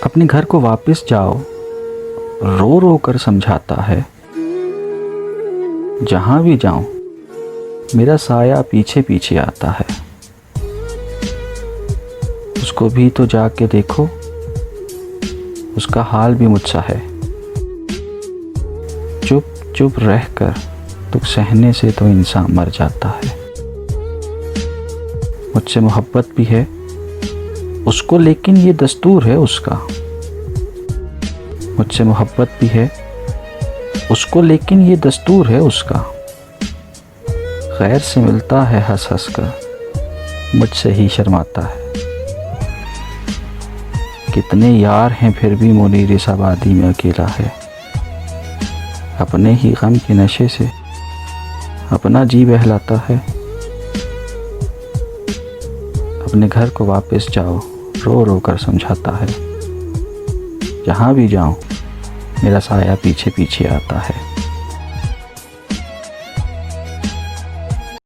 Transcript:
अपने घर को वापस जाओ, रो रो कर समझाता है। जहाँ भी जाऊं मेरा साया पीछे पीछे आता है। उसको भी तो जाके देखो, उसका हाल भी मुझसा है। चुप चुप रहकर दुख सहने से तो इंसान मर जाता है। मुझसे मोहब्बत भी है उसको, लेकिन ये दस्तूर है उसका। मुझसे मोहब्बत भी है उसको, लेकिन ये दस्तूर है उसका। गैर से मिलता है हंस हंस कर, मुझसे ही शर्माता है। कितने यार हैं फिर भी मुनीर इस आबादी में अकेला है। अपने ही गम के नशे से अपना जी बहलाता है। अपने घर को वापस जाओ, रो रो कर समझाता है। जहाँ भी जाऊं मेरा साया पीछे पीछे आता है।